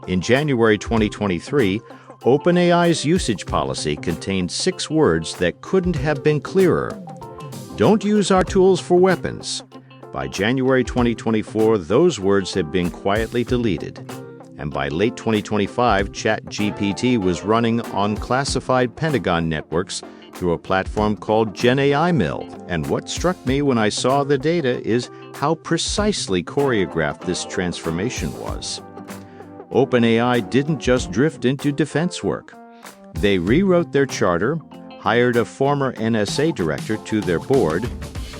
In January 2023, OpenAI's usage policy contained 6 words that couldn't have been clearer. Don't use our tools for weapons. By January 2024, those words had been quietly deleted. And by late 2025, ChatGPT was running on classified Pentagon networks through a platform called GenAI. And what struck me when I saw the data is how precisely choreographed this transformation was. OpenAI didn't just drift into defense work. They rewrote their charter, hired a former NSA director to their board,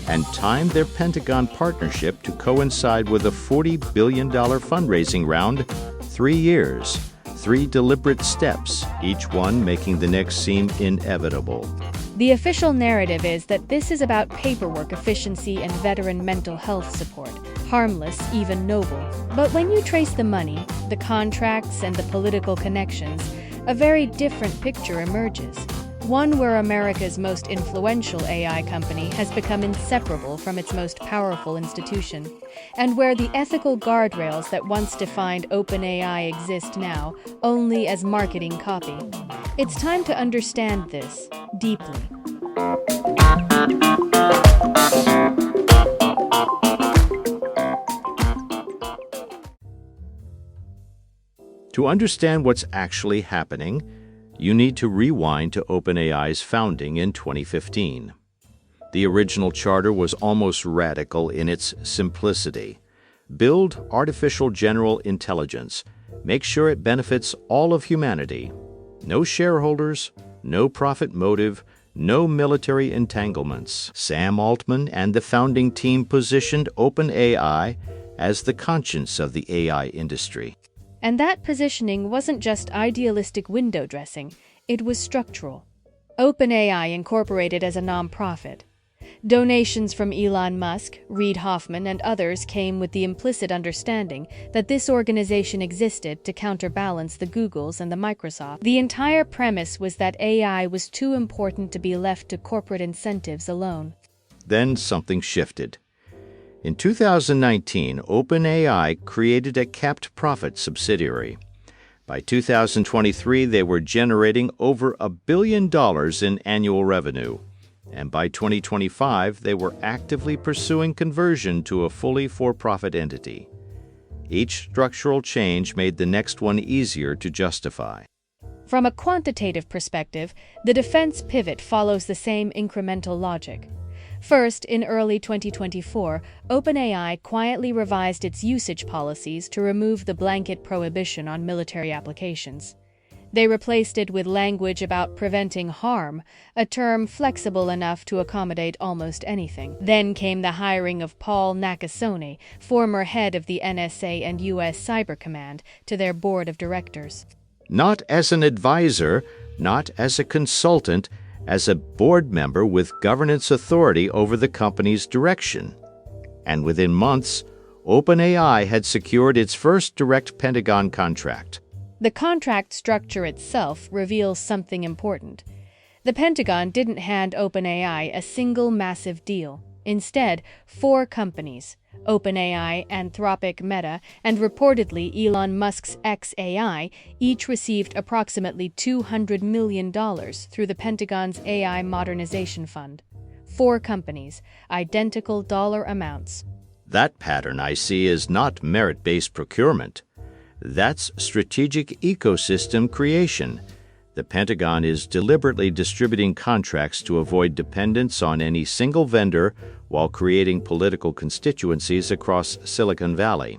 and timed their Pentagon partnership to coincide with a $40 billion fundraising round, 3 years, 3 deliberate steps, each one making the next seem inevitable. The official narrative is that this is about paperwork efficiency and veteran mental health support, harmless, even noble. But when you trace the money, the contracts, and the political connections, a very different picture emerges. One where America's most influential AI company has become inseparable from its most powerful institution, and where the ethical guardrails that once defined OpenAI exist now only as marketing copy. It's time to understand this deeply. To understand what's actually happening, you need to rewind to OpenAI's founding in 2015. The original charter was almost radical in its simplicity. Build artificial general intelligence. Make sure it benefits all of humanity. No shareholders, no profit motive, no military entanglements. Sam Altman and the founding team positioned OpenAI as the conscience of the AI industry. And that positioning wasn't just idealistic window dressing, it was structural. OpenAI incorporated as a nonprofit. Donations from Elon Musk, Reid Hoffman, and others came with the implicit understanding that this organization existed to counterbalance the Googles and the Microsoft. The entire premise was that AI was too important to be left to corporate incentives alone. Then something shifted. In 2019, OpenAI created a capped profit subsidiary. By 2023, they were generating over $1 billion in annual revenue. And by 2025, they were actively pursuing conversion to a fully for-profit entity. Each structural change made the next one easier to justify. From a quantitative perspective, the defense pivot follows the same incremental logic. First, in early 2024, OpenAI quietly revised its usage policies to remove the blanket prohibition on military applications. They replaced it with language about preventing harm, a term flexible enough to accommodate almost anything. Then came the hiring of Paul Nakasone, former head of the NSA and U.S. Cyber Command, to their board of directors. Not as an advisor, not as a consultant, as a board member with governance authority over the company's direction. And within months, OpenAI had secured its first direct Pentagon contract. The contract structure itself reveals something important. The Pentagon didn't hand OpenAI a single massive deal. Instead, 4 companies, OpenAI, Anthropic, Meta, and reportedly Elon Musk's xAI, each received approximately $200 million through the Pentagon's AI Modernization Fund. 4 companies, identical dollar amounts. That pattern I see is not merit-based procurement. That's strategic ecosystem creation. The Pentagon is deliberately distributing contracts to avoid dependence on any single vendor while creating political constituencies across Silicon Valley.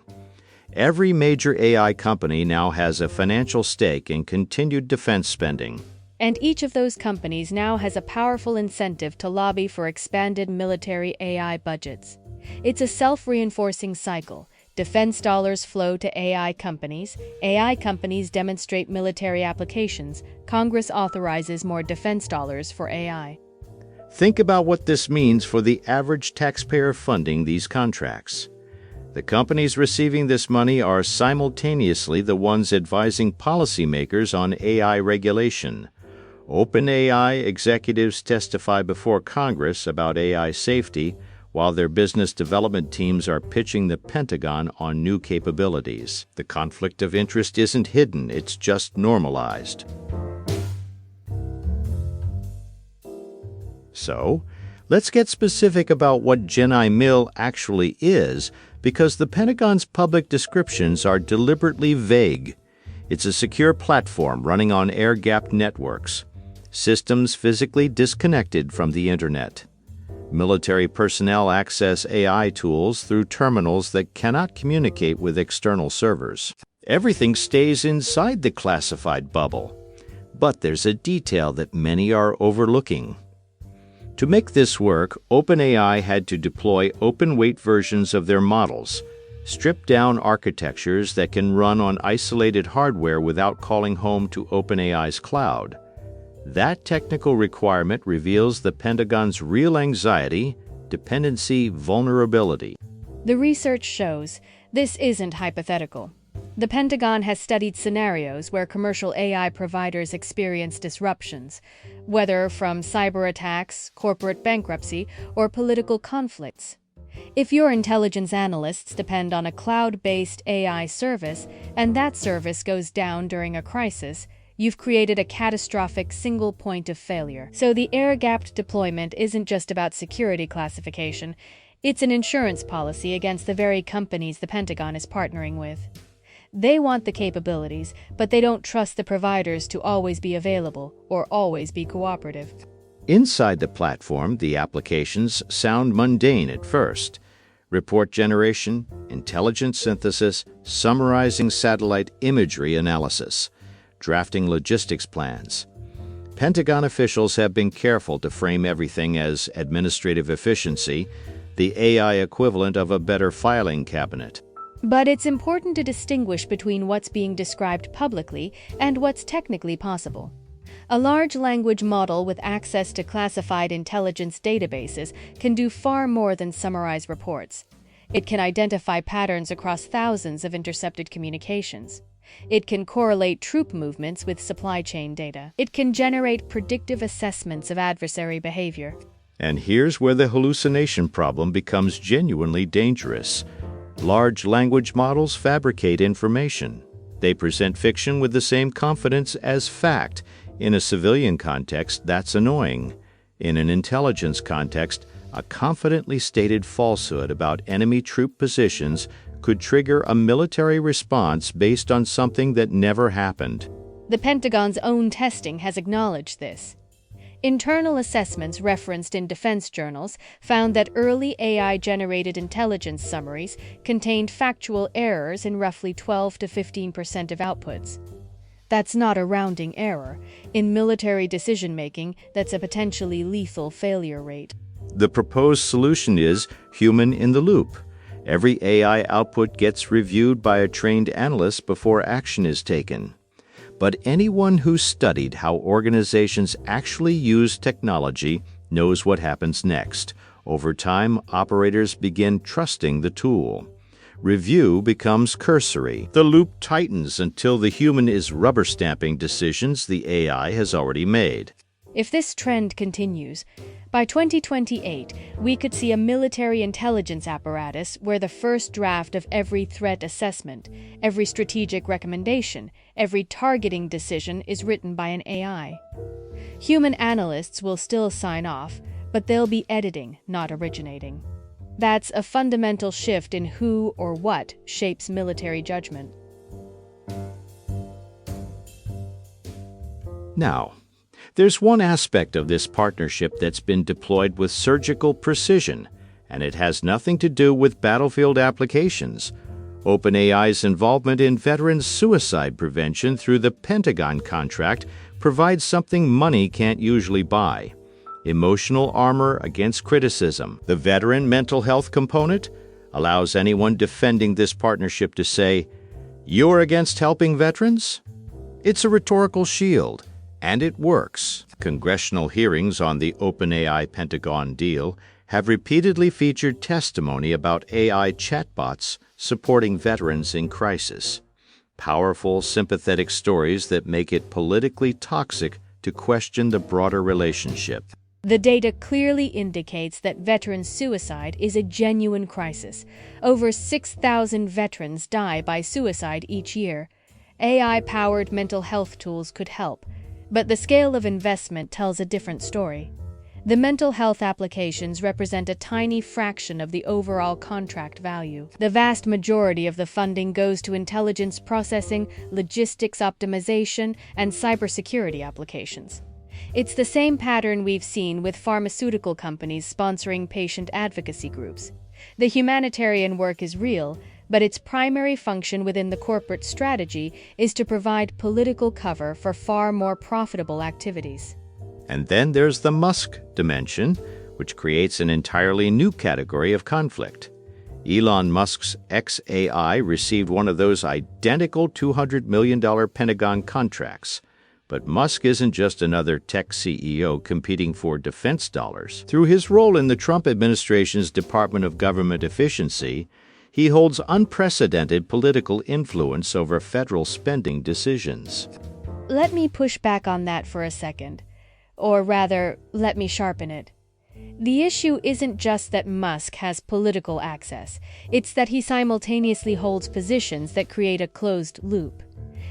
Every major AI company now has a financial stake in continued defense spending. And each of those companies now has a powerful incentive to lobby for expanded military AI budgets. It's a self-reinforcing cycle. Defense dollars flow to AI companies demonstrate military applications, Congress authorizes more defense dollars for AI. Think about what this means for the average taxpayer funding these contracts. The companies receiving this money are simultaneously the ones advising policymakers on AI regulation. OpenAI executives testify before Congress about AI safety, while their business development teams are pitching the Pentagon on new capabilities. The conflict of interest isn't hidden, it's just normalized. So, let's get specific about what GenAI actually is, because the Pentagon's public descriptions are deliberately vague. It's a secure platform running on air-gapped networks, systems physically disconnected from the Internet. Military personnel access AI tools through terminals that cannot communicate with external servers. Everything stays inside the classified bubble. But there's a detail that many are overlooking. To make this work, OpenAI had to deploy open-weight versions of their models, stripped-down architectures that can run on isolated hardware without calling home to OpenAI's cloud. That technical requirement reveals the Pentagon's real anxiety, dependency, vulnerability. The research shows this isn't hypothetical. The Pentagon has studied scenarios where commercial AI providers experience disruptions, whether from cyber attacks, corporate bankruptcy, or political conflicts. If your intelligence analysts depend on a cloud-based AI service, and that service goes down during a crisis, you've created a catastrophic single point of failure. So the air-gapped deployment isn't just about security classification, it's an insurance policy against the very companies the Pentagon is partnering with. They want the capabilities, but they don't trust the providers to always be available or always be cooperative. Inside the platform, the applications sound mundane at first. Report generation, intelligence synthesis, summarizing satellite imagery analysis, drafting logistics plans. Pentagon officials have been careful to frame everything as administrative efficiency, the AI equivalent of a better filing cabinet. But it's important to distinguish between what's being described publicly and what's technically possible. A large language model with access to classified intelligence databases can do far more than summarize reports. It can identify patterns across thousands of intercepted communications. It can correlate troop movements with supply chain data. It can generate predictive assessments of adversary behavior. And here's where the hallucination problem becomes genuinely dangerous. Large language models fabricate information. They present fiction with the same confidence as fact. In a civilian context, that's annoying. In an intelligence context, a confidently stated falsehood about enemy troop positions could trigger a military response based on something that never happened. The Pentagon's own testing has acknowledged this. Internal assessments referenced in defense journals found that early AI-generated intelligence summaries contained factual errors in roughly 12 to 15% of outputs. That's not a rounding error. In military decision-making, that's a potentially lethal failure rate. The proposed solution is human in the loop. Every AI output gets reviewed by a trained analyst before action is taken. But anyone who's studied how organizations actually use technology knows what happens next. Over time, operators begin trusting the tool. Review becomes cursory. The loop tightens until the human is rubber stamping decisions the AI has already made. If this trend continues, by 2028, we could see a military intelligence apparatus where the first draft of every threat assessment, every strategic recommendation, every targeting decision is written by an AI. Human analysts will still sign off, but they'll be editing, not originating. That's a fundamental shift in who or what shapes military judgment. Now, there's one aspect of this partnership that's been deployed with surgical precision, and it has nothing to do with battlefield applications. OpenAI's involvement in veterans' suicide prevention through the Pentagon contract provides something money can't usually buy: emotional armor against criticism. The veteran mental health component allows anyone defending this partnership to say, "You're against helping veterans?" It's a rhetorical shield. And it works. Congressional hearings on the OpenAI Pentagon deal have repeatedly featured testimony about AI chatbots supporting veterans in crisis. Powerful, sympathetic stories that make it politically toxic to question the broader relationship. The data clearly indicates that veteran suicide is a genuine crisis. Over 6,000 veterans die by suicide each year. AI-powered mental health tools could help, but the scale of investment tells a different story. The mental health applications represent a tiny fraction of the overall contract value. The vast majority of the funding goes to intelligence processing, logistics optimization, and cybersecurity applications. It's the same pattern we've seen with pharmaceutical companies sponsoring patient advocacy groups. The humanitarian work is real, but its primary function within the corporate strategy is to provide political cover for far more profitable activities. And then there's the Musk dimension, which creates an entirely new category of conflict. Elon Musk's xAI received one of those identical $200 million Pentagon contracts. But Musk isn't just another tech CEO competing for defense dollars. Through his role in the Trump administration's Department of Government Efficiency, he holds unprecedented political influence over federal spending decisions. Let me push back on that for a second. Or rather, let me sharpen it. The issue isn't just that Musk has political access. It's that he simultaneously holds positions that create a closed loop.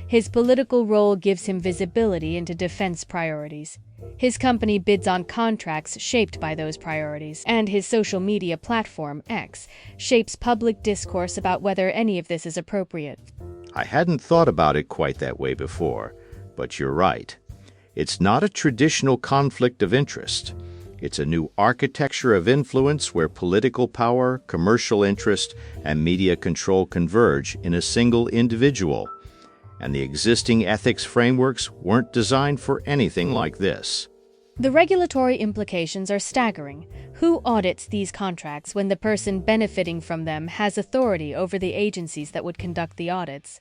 His political role gives him visibility into defense priorities. His company bids on contracts shaped by those priorities, and his social media platform, X, shapes public discourse about whether any of this is appropriate. I hadn't thought about it quite that way before, but you're right. It's not a traditional conflict of interest. It's a new architecture of influence where political power, commercial interest, and media control converge in a single individual. And the existing ethics frameworks weren't designed for anything like this. The regulatory implications are staggering. Who audits these contracts when the person benefiting from them has authority over the agencies that would conduct the audits?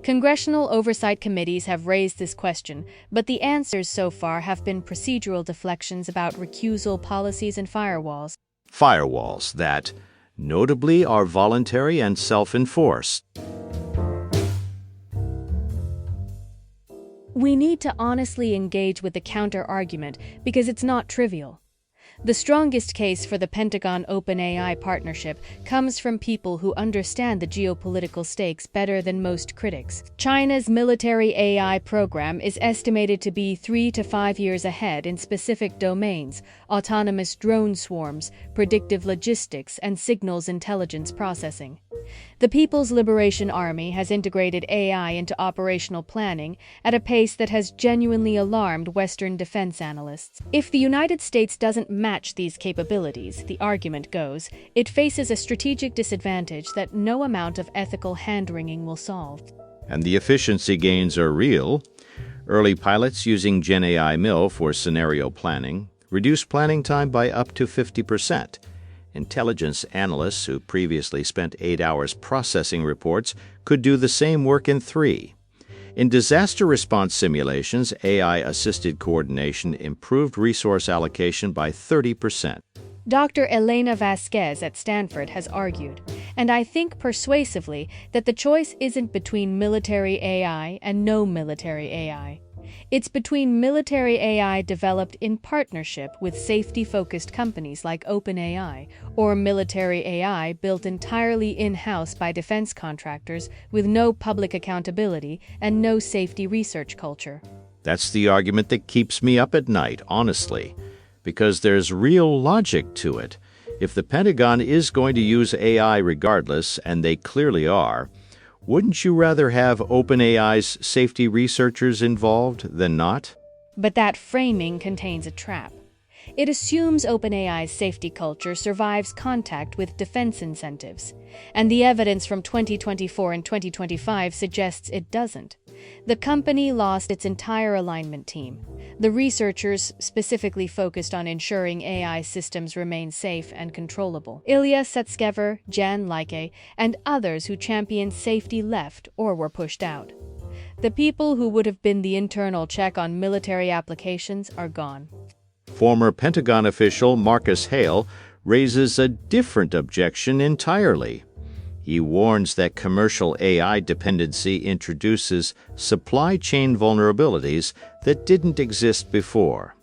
Congressional oversight committees have raised this question, but the answers so far have been procedural deflections about recusal policies and firewalls. Firewalls that, notably, are voluntary and self-enforced. We need to honestly engage with the counter-argument because it's not trivial. The strongest case for the Pentagon OpenAI partnership comes from people who understand the geopolitical stakes better than most critics. China's military AI program is estimated to be 3 to 5 years ahead in specific domains: autonomous drone swarms, predictive logistics, and signals intelligence processing. The People's Liberation Army has integrated AI into operational planning at a pace that has genuinely alarmed Western defense analysts. If the United States doesn't match these capabilities, the argument goes, it faces a strategic disadvantage that no amount of ethical hand-wringing will solve. And the efficiency gains are real. Early pilots using GenAI MIL for scenario planning reduced planning time by up to 50%. Intelligence analysts who previously spent 8 hours processing reports could do the same work in 3. In disaster response simulations, AI-assisted coordination improved resource allocation by 30%. Dr. Elena Vasquez at Stanford has argued, and I think persuasively, that the choice isn't between military AI and no military AI. It's between military AI developed in partnership with safety-focused companies like OpenAI, or military AI built entirely in-house by defense contractors with no public accountability and no safety research culture. That's the argument that keeps me up at night, honestly, because there's real logic to it. If the Pentagon is going to use AI regardless, and they clearly are, wouldn't you rather have OpenAI's safety researchers involved than not? But that framing contains a trap. It assumes OpenAI's safety culture survives contact with defense incentives, and the evidence from 2024 and 2025 suggests it doesn't. The company lost its entire alignment team. The researchers specifically focused on ensuring AI systems remain safe and controllable. Ilya Sutskever, Jan Like, and others who championed safety left or were pushed out. The people who would have been the internal check on military applications are gone. Former Pentagon official Marcus Hale raises a different objection entirely. He warns that commercial AI dependency introduces supply chain vulnerabilities that didn't exist before.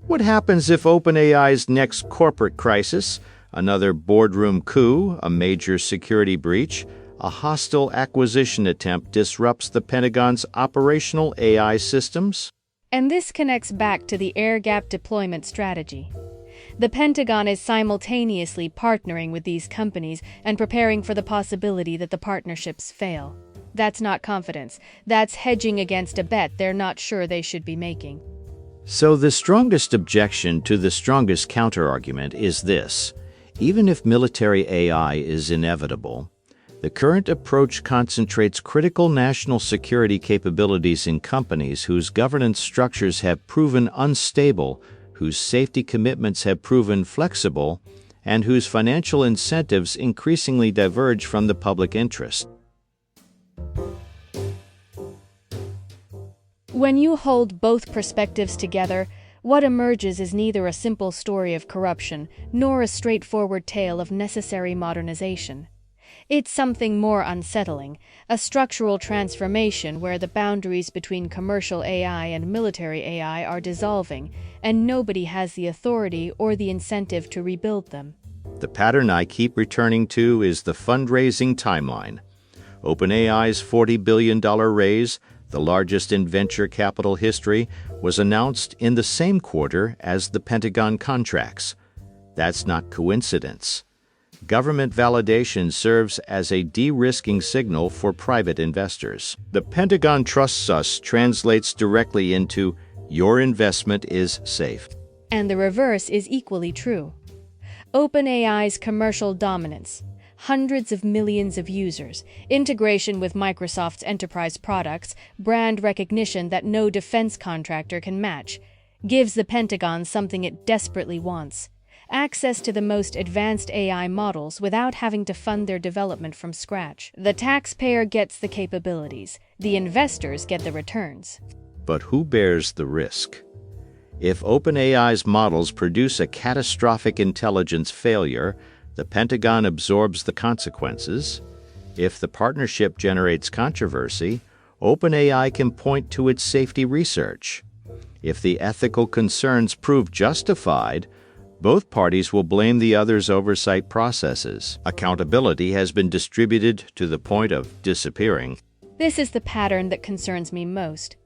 What happens if OpenAI's next corporate crisis, another boardroom coup, a major security breach, a hostile acquisition attempt disrupts the Pentagon's operational AI systems? And this connects back to the air-gap deployment strategy. The Pentagon is simultaneously partnering with these companies and preparing for the possibility that the partnerships fail. That's not confidence. That's hedging against a bet they're not sure they should be making. So the strongest objection to the strongest counterargument is this. Even if military AI is inevitable, the current approach concentrates critical national security capabilities in companies whose governance structures have proven unstable, whose safety commitments have proven flexible, and whose financial incentives increasingly diverge from the public interest. When you hold both perspectives together, what emerges is neither a simple story of corruption nor a straightforward tale of necessary modernization. It's something more unsettling, a structural transformation where the boundaries between commercial AI and military AI are dissolving, and nobody has the authority or the incentive to rebuild them. The pattern I keep returning to is the fundraising timeline. OpenAI's $40 billion raise, the largest in venture capital history, was announced in the same quarter as the Pentagon contracts. That's not coincidence. Government validation serves as a de-risking signal for private investors. The Pentagon trusts us translates directly into, your investment is safe. And the reverse is equally true. OpenAI's commercial dominance, hundreds of millions of users, integration with Microsoft's enterprise products, brand recognition that no defense contractor can match, gives the Pentagon something it desperately wants: access to the most advanced AI models without having to fund their development from scratch. The taxpayer gets the capabilities, the investors get the returns. But who bears the risk? If OpenAI's models produce a catastrophic intelligence failure, the Pentagon absorbs the consequences. If the partnership generates controversy, OpenAI can point to its safety research. If the ethical concerns prove justified, both parties will blame the other's oversight processes. Accountability has been distributed to the point of disappearing. This is the pattern that concerns me most.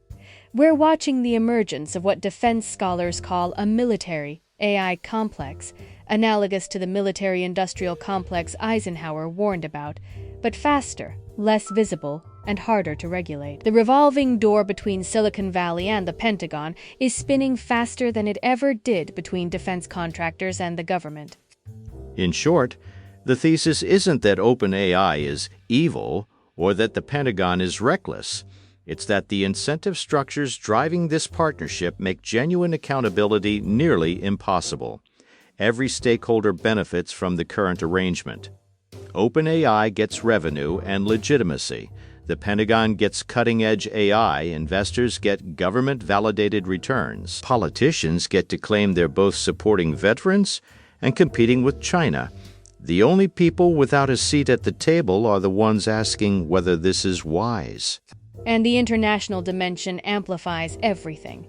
We're watching the emergence of what defense scholars call a military AI complex, analogous to the military-industrial complex Eisenhower warned about, but faster, less visible, and harder to regulate. The revolving door between Silicon Valley and the Pentagon is spinning faster than it ever did between defense contractors and the government. In short, the thesis isn't that OpenAI is evil or that the Pentagon is reckless. It's that the incentive structures driving this partnership make genuine accountability nearly impossible. Every stakeholder benefits from the current arrangement. OpenAI gets revenue and legitimacy. The Pentagon gets cutting-edge AI, investors get government-validated returns. Politicians get to claim they're both supporting veterans and competing with China. The only people without a seat at the table are the ones asking whether this is wise. And the international dimension amplifies everything.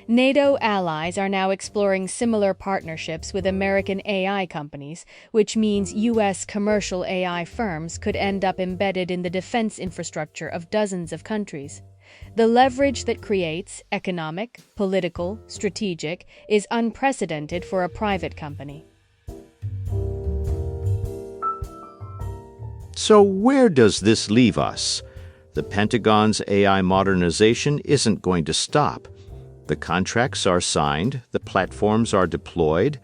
NATO allies are now exploring similar partnerships with American AI companies, which means U.S. commercial AI firms could end up embedded in the defense infrastructure of dozens of countries. The leverage that creates, economic, political, strategic, is unprecedented for a private company. So where does this leave us? The Pentagon's AI modernization isn't going to stop. The contracts are signed, the platforms are deployed.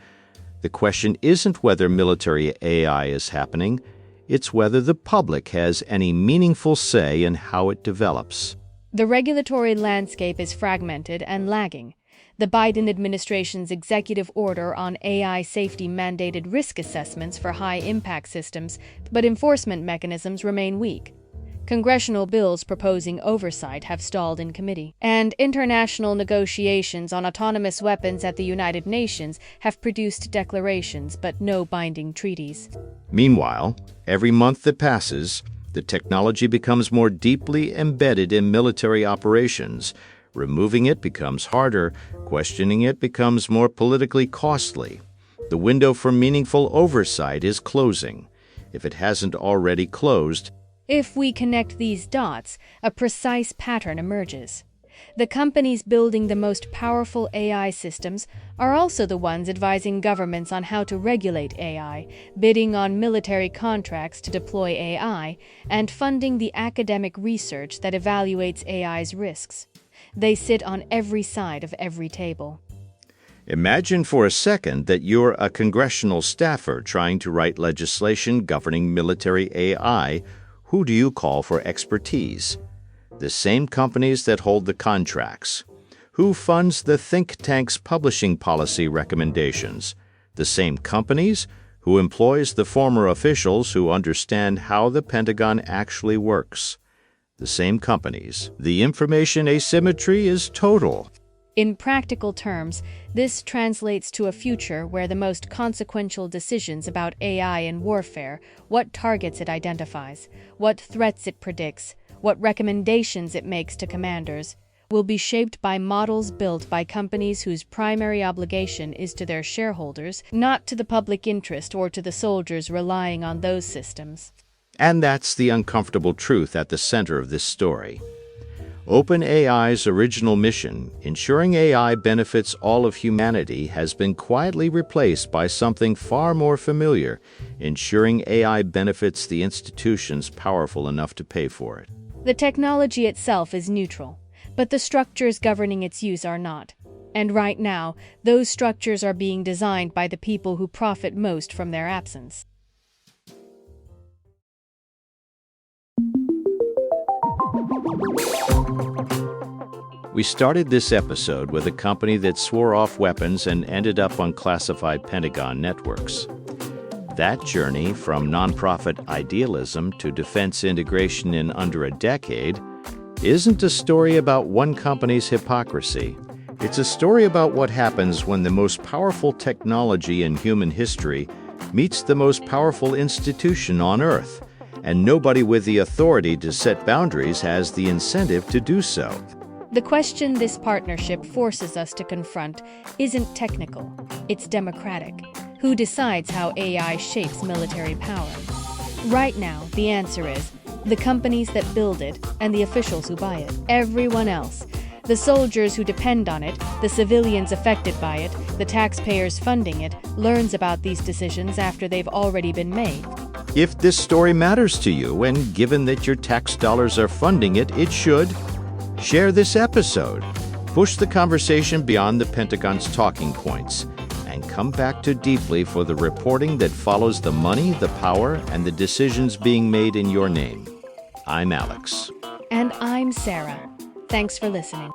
The question isn't whether military AI is happening, it's whether the public has any meaningful say in how it develops. The regulatory landscape is fragmented and lagging. The Biden administration's executive order on AI safety mandated risk assessments for high-impact systems, but enforcement mechanisms remain weak. Congressional bills proposing oversight have stalled in committee, and international negotiations on autonomous weapons at the United Nations have produced declarations but no binding treaties. Meanwhile, every month that passes, the technology becomes more deeply embedded in military operations, Removing it becomes harder, questioning it becomes more politically costly. The window for meaningful oversight is closing. If it hasn't already closed, If we connect these dots, a precise pattern emerges. The companies building the most powerful AI systems are also the ones advising governments on how to regulate AI, bidding on military contracts to deploy AI, and funding the academic research that evaluates AI's risks. They sit on every side of every table. Imagine for a second that you're a congressional staffer trying to write legislation governing military AI. Who do you call for expertise? The same companies that hold the contracts. Who funds the think tank's publishing policy recommendations? The same companies? Who employs the former officials who understand how the Pentagon actually works? The same companies. The information asymmetry is total. In practical terms, this translates to a future where the most consequential decisions about AI in warfare, what targets it identifies, what threats it predicts, what recommendations it makes to commanders, will be shaped by models built by companies whose primary obligation is to their shareholders, not to the public interest or to the soldiers relying on those systems. And that's the uncomfortable truth at the center of this story. OpenAI's original mission, ensuring AI benefits all of humanity, has been quietly replaced by something far more familiar, ensuring AI benefits the institutions powerful enough to pay for it. The technology itself is neutral, but the structures governing its use are not. And right now, those structures are being designed by the people who profit most from their absence. We started this episode with a company that swore off weapons and ended up on classified Pentagon networks. That journey from nonprofit idealism to defense integration in under a decade isn't a story about one company's hypocrisy. It's a story about what happens when the most powerful technology in human history meets the most powerful institution on Earth, and nobody with the authority to set boundaries has the incentive to do so. The question this partnership forces us to confront isn't technical, it's democratic. Who decides how AI shapes military power? Right now, the answer is the companies that build it and the officials who buy it. Everyone else. The soldiers who depend on it, the civilians affected by it, the taxpayers funding it, learns about these decisions after they've already been made. If this story matters to you, and given that your tax dollars are funding it, it should. Share this episode. Push the conversation beyond the Pentagon's talking points, and come back to Deeply for the reporting that follows the money, the power, and the decisions being made in your name. I'm Alex. And I'm Sarah. Thanks for listening.